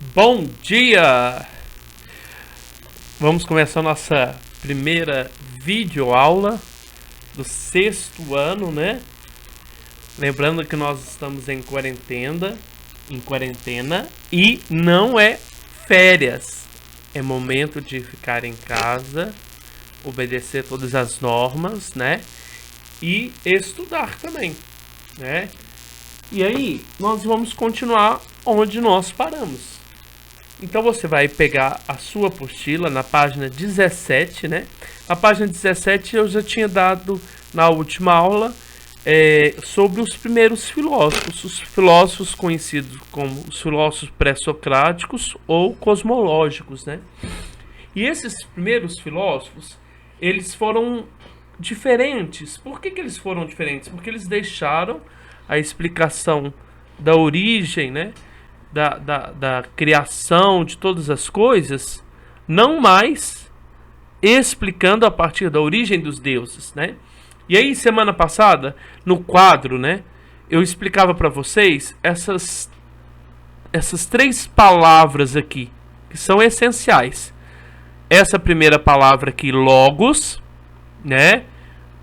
Bom dia! Vamos começar nossa primeira videoaula do sexto ano, né? Lembrando que nós estamos em quarentena e não é férias. É momento de ficar em casa, obedecer todas as normas, né? E estudar também, né? E aí, nós vamos continuar onde nós paramos. Então você vai pegar a sua apostila na página 17, né? Na página 17 eu já tinha dado na última aula sobre os primeiros filósofos, os filósofos conhecidos como os filósofos pré-socráticos ou cosmológicos, né? E esses primeiros filósofos, eles foram diferentes. Por que eles foram diferentes? Porque eles deixaram a explicação da origem, né? Da criação de todas as coisas, não mais explicando a partir da origem dos deuses, né? E aí, semana passada, no quadro, né, eu explicava para vocês essas três palavras aqui, que são essenciais. Essa primeira palavra aqui, logos, né?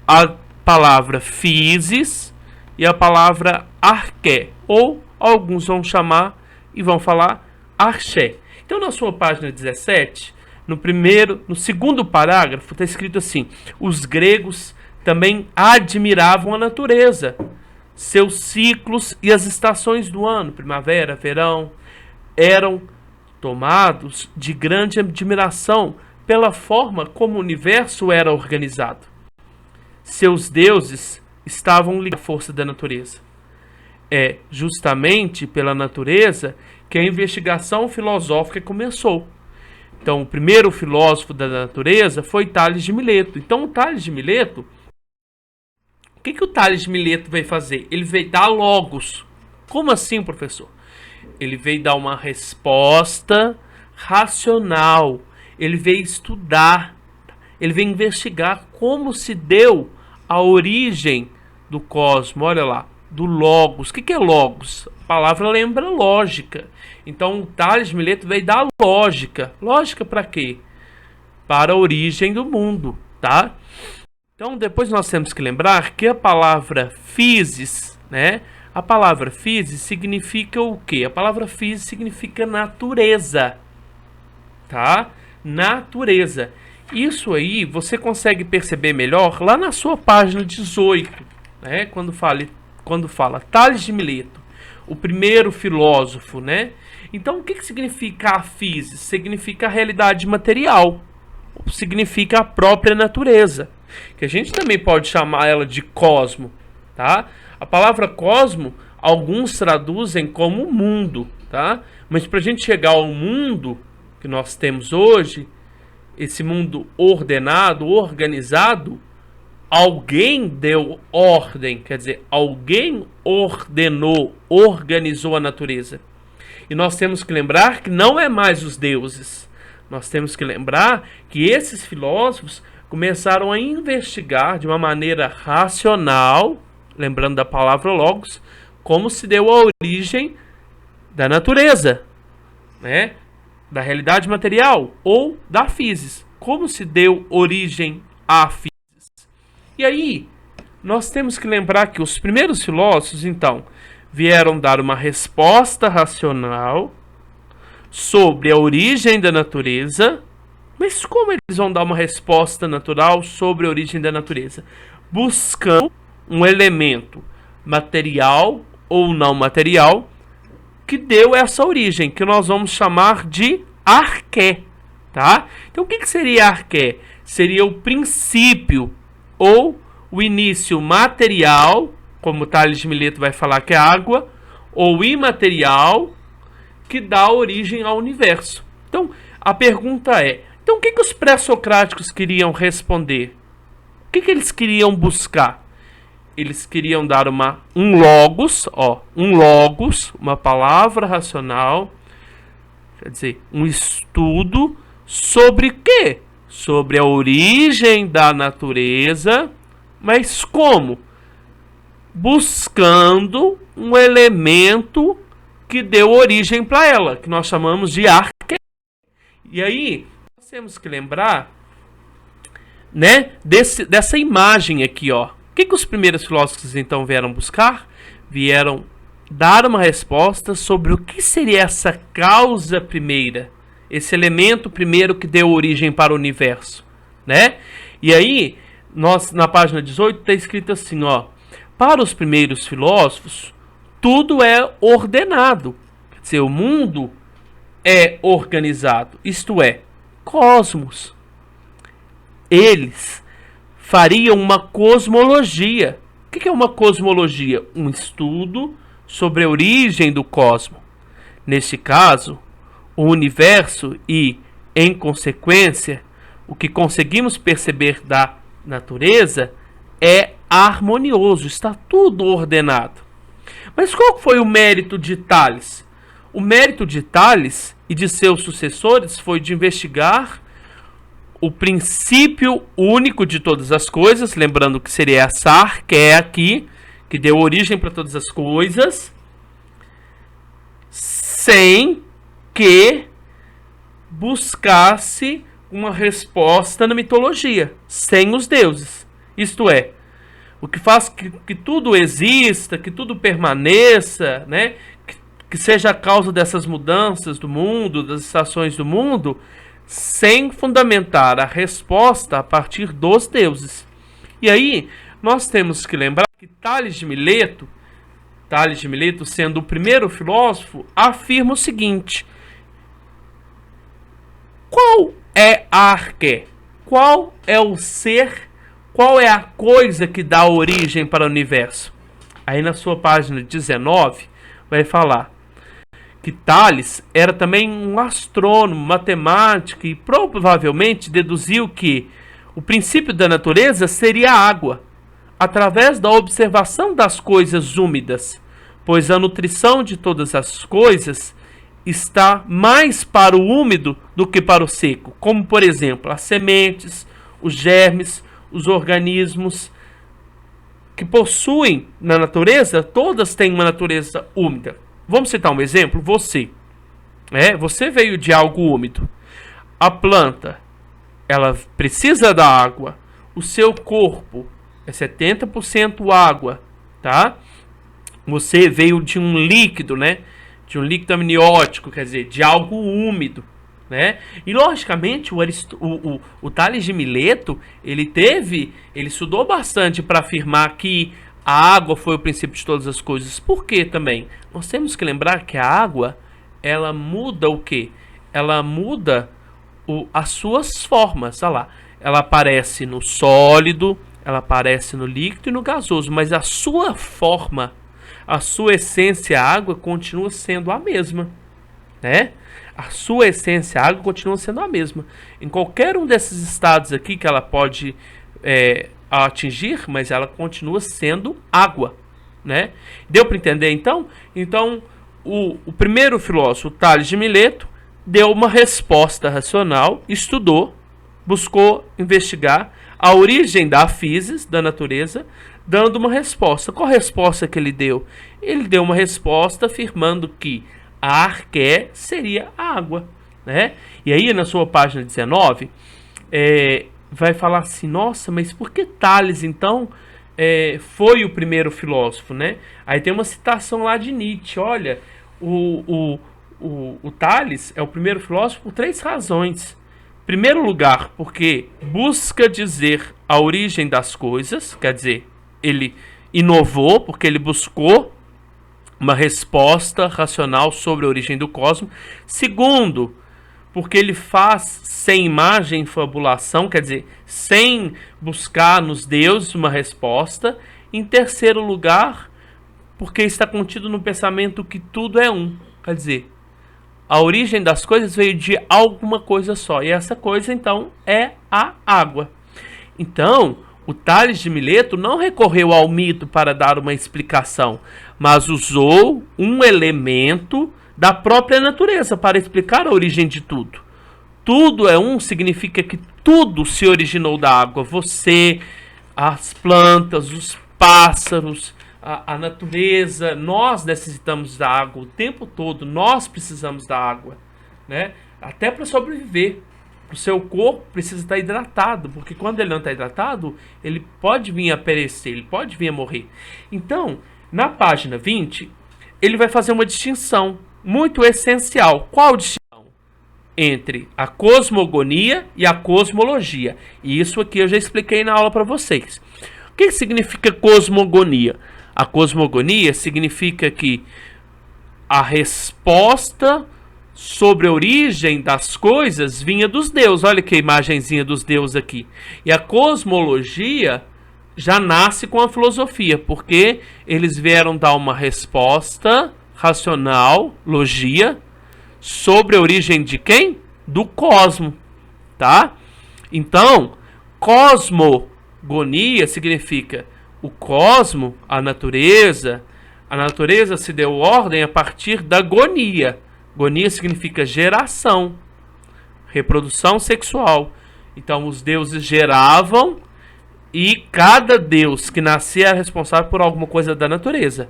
A palavra physis e a palavra arché, ou alguns vão chamar e vão falar arché. Então, na sua página 17, no segundo parágrafo, está escrito assim: os gregos também admiravam a natureza, seus ciclos e as estações do ano, primavera, verão, eram tomados de grande admiração pela forma como o universo era organizado. Seus deuses estavam ligados à força da natureza. É justamente pela natureza que a investigação filosófica começou. Então, o primeiro filósofo da natureza foi Tales de Mileto. Então, o Tales de Mileto, o que o Tales de Mileto veio fazer? Ele veio dar logos. Como assim, professor? Ele veio dar uma resposta racional. Ele veio estudar. Ele veio investigar como se deu a origem do cosmos. Olha lá. Do logos. O que é logos? A palavra lembra lógica. Então, o Tales de Mileto veio dar lógica. Lógica para quê? Para a origem do mundo, tá? Então, depois nós temos que lembrar que a palavra physis, né? A palavra physis significa o quê? A palavra physis significa natureza, tá? Natureza. Isso aí você consegue perceber melhor lá na sua página 18, né? Quando fala Tales de Mileto, o primeiro filósofo, né? Então, o que significa a physis? Significa a realidade material, significa a própria natureza, que a gente também pode chamar ela de cosmo, tá? A palavra cosmo, alguns traduzem como mundo, tá? Mas para a gente chegar ao mundo que nós temos hoje, esse mundo ordenado, organizado, alguém deu ordem, quer dizer, alguém ordenou, organizou a natureza. E nós temos que lembrar que não é mais os deuses. Nós temos que lembrar que esses filósofos começaram a investigar de uma maneira racional, lembrando da palavra logos, como se deu a origem da natureza, né? Da realidade material ou da physis. Como se deu origem à physis. E aí, nós temos que lembrar que os primeiros filósofos, então, vieram dar uma resposta racional sobre a origem da natureza. Mas como eles vão dar uma resposta natural sobre a origem da natureza? Buscando um elemento material ou não material que deu essa origem, que nós vamos chamar de arché, tá? Então, o que seria arché? Seria o princípio ou o início material, como Tales de Mileto vai falar que é água, ou imaterial, que dá origem ao universo. Então, a pergunta é, então o que os pré-socráticos queriam responder? O que eles queriam buscar? Eles queriam dar um logos, uma palavra racional, quer dizer, um estudo sobre quê? Sobre a origem da natureza, mas como? Buscando um elemento que deu origem para ela, que nós chamamos de arque. E aí, nós temos que lembrar, né, dessa imagem aqui, ó. O que os primeiros filósofos então vieram buscar? Vieram dar uma resposta sobre o que seria essa causa primeira, esse elemento primeiro que deu origem para o universo, né? E aí, nós na página 18 está escrito assim, ó: para os primeiros filósofos, tudo é ordenado. Quer dizer, o mundo é organizado, isto é, cosmos. Eles fariam uma cosmologia. O que é uma cosmologia? Um estudo sobre a origem do cosmos. Neste caso, o universo e, em consequência, o que conseguimos perceber da natureza é harmonioso, está tudo ordenado. Mas qual foi o mérito de Tales? O mérito de Tales e de seus sucessores foi de investigar o princípio único de todas as coisas, lembrando que seria essa arque aqui, que deu origem para todas as coisas, sem que buscasse uma resposta na mitologia, sem os deuses. Isto é, o que faz que tudo exista, que tudo permaneça, né? Que seja a causa dessas mudanças do mundo, das estações do mundo, sem fundamentar a resposta a partir dos deuses. E aí, nós temos que lembrar que Tales de Mileto, sendo o primeiro filósofo, afirma o seguinte: qual é a arque? Qual é o ser? Qual é a coisa que dá origem para o universo? Aí na sua página 19 vai falar que Tales era também um astrônomo, matemático e provavelmente deduziu que o princípio da natureza seria a água, através da observação das coisas úmidas, pois a nutrição de todas as coisas está mais para o úmido do que para o seco, como por exemplo as sementes, os germes, os organismos que possuem na natureza, todas têm uma natureza úmida. Vamos citar um exemplo? Você veio de algo úmido. A planta, ela precisa da água. O seu corpo é 70% água, tá? Você veio de um líquido, né? De um líquido amniótico, quer dizer, de algo úmido, né? E logicamente o Tales de Mileto, ele estudou bastante para afirmar que a água foi o princípio de todas as coisas. Por quê também? Nós temos que lembrar que a água, ela muda o quê? Ela muda as suas formas, olha lá. Ela aparece no sólido, ela aparece no líquido e no gasoso, mas a sua forma, a sua essência, a água, continua sendo a mesma, né? A sua essência, a água, continua sendo a mesma. Em qualquer um desses estados aqui que ela pode atingir, mas ela continua sendo água, né? Deu para entender então? Então, o primeiro filósofo, Tales de Mileto, deu uma resposta racional, estudou, buscou investigar a origem da physis, da natureza, dando uma resposta. Qual a resposta que ele deu? Ele deu uma resposta afirmando que a arque seria a água, né? E aí, na sua página 19, vai falar assim: nossa, mas por que Tales, então, foi o primeiro filósofo, né? Aí tem uma citação lá de Nietzsche. Olha, o Tales é o primeiro filósofo por 3 razões. Em primeiro lugar, porque busca dizer a origem das coisas, quer dizer, ele inovou, porque ele buscou uma resposta racional sobre a origem do cosmos. Segundo, porque ele faz sem imagem e fabulação, quer dizer, sem buscar nos deuses uma resposta. Em terceiro lugar, porque está contido no pensamento que tudo é um, quer dizer, a origem das coisas veio de alguma coisa só, e essa coisa então é a água. Então, o Tales de Mileto não recorreu ao mito para dar uma explicação, mas usou um elemento da própria natureza para explicar a origem de tudo. Tudo é um significa que tudo se originou da água. Você, as plantas, os pássaros, a natureza, nós necessitamos da água o tempo todo, nós precisamos da água, né? Até para sobreviver. O seu corpo precisa estar hidratado, porque quando ele não está hidratado, ele pode vir a perecer, ele pode vir a morrer. Então, na página 20, ele vai fazer uma distinção muito essencial. Qual distinção? Entre a cosmogonia e a cosmologia. E isso aqui eu já expliquei na aula para vocês. O que significa cosmogonia? A cosmogonia significa que a resposta sobre a origem das coisas vinha dos deuses. Olha que imagenzinha dos deuses aqui. E a cosmologia já nasce com a filosofia, porque eles vieram dar uma resposta racional, logia, sobre a origem de quem? Do cosmo, tá? Então, cosmogonia significa o cosmo, a natureza se deu ordem a partir da gonia. Gonia significa geração, reprodução sexual. Então, os deuses geravam e cada deus que nascia era responsável por alguma coisa da natureza.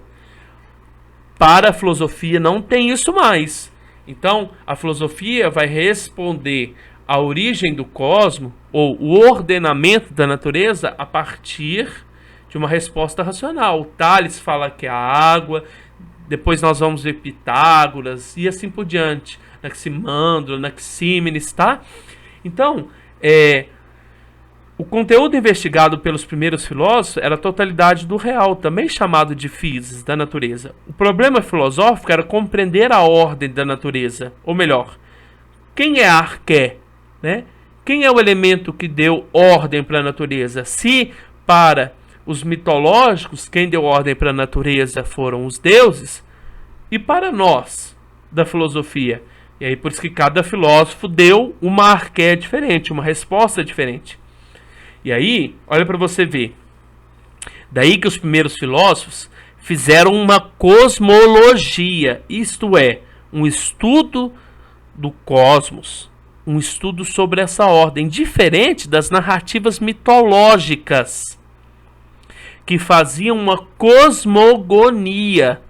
Para a filosofia não tem isso mais. Então, a filosofia vai responder à origem do cosmo ou o ordenamento da natureza a partir de uma resposta racional. Tales fala que é a água, depois nós vamos ver Pitágoras e assim por diante, Anaximandro, Anaxímenes, tá? Então, o conteúdo investigado pelos primeiros filósofos era a totalidade do real, também chamado de physis, da natureza. O problema filosófico era compreender a ordem da natureza, ou melhor, quem é a arqué, né? Quem é o elemento que deu ordem para a natureza? Se para os mitológicos, quem deu ordem para a natureza foram os deuses, e para nós, da filosofia. E aí por isso que cada filósofo deu uma arqué diferente, uma resposta diferente. E aí, olha para você ver. Daí que os primeiros filósofos fizeram uma cosmologia, isto é, um estudo do cosmos, um estudo sobre essa ordem, diferente das narrativas mitológicas, que faziam uma cosmogonia,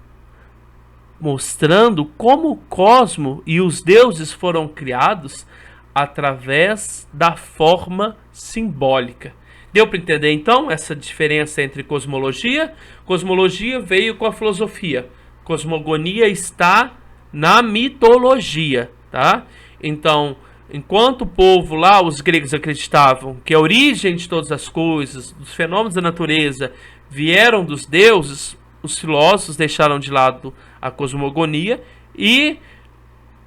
mostrando como o cosmo e os deuses foram criados através da forma simbólica. Deu para entender então essa diferença entre cosmologia? Cosmologia veio com a filosofia. Cosmogonia está na mitologia, tá? Então, enquanto o povo lá, os gregos, acreditavam que a origem de todas as coisas, dos fenômenos da natureza, vieram dos deuses, os filósofos deixaram de lado a cosmogonia e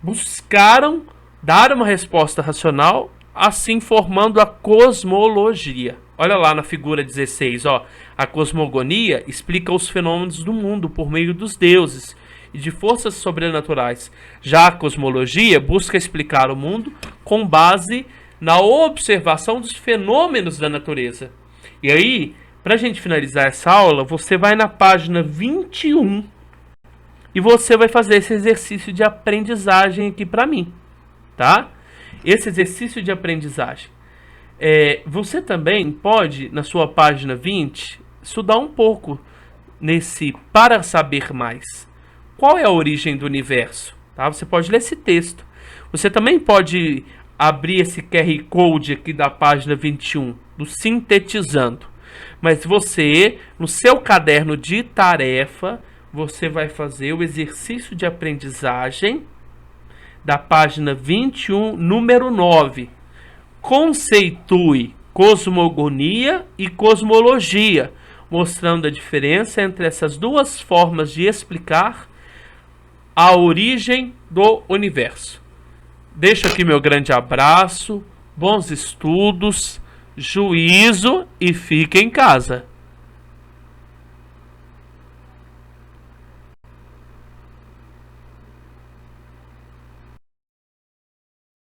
buscaram dar uma resposta racional, assim formando a cosmologia. Olha lá na figura 16, ó. A cosmogonia explica os fenômenos do mundo por meio dos deuses e de forças sobrenaturais. Já a cosmologia busca explicar o mundo com base na observação dos fenômenos da natureza. E aí, para a gente finalizar essa aula, você vai na página 21 e você vai fazer esse exercício de aprendizagem aqui para mim, tá? Esse exercício de aprendizagem. Você também pode, na sua página 20, estudar um pouco nesse para saber mais. Qual é a origem do universo? Tá? Você pode ler esse texto. Você também pode abrir esse QR Code aqui da página 21, do Sintetizando. Mas você, no seu caderno de tarefa, você vai fazer o exercício de aprendizagem da página 21, número 9. Conceitue cosmogonia e cosmologia, mostrando a diferença entre essas duas formas de explicar a origem do universo. Deixo aqui meu grande abraço, bons estudos, juízo e fique em casa.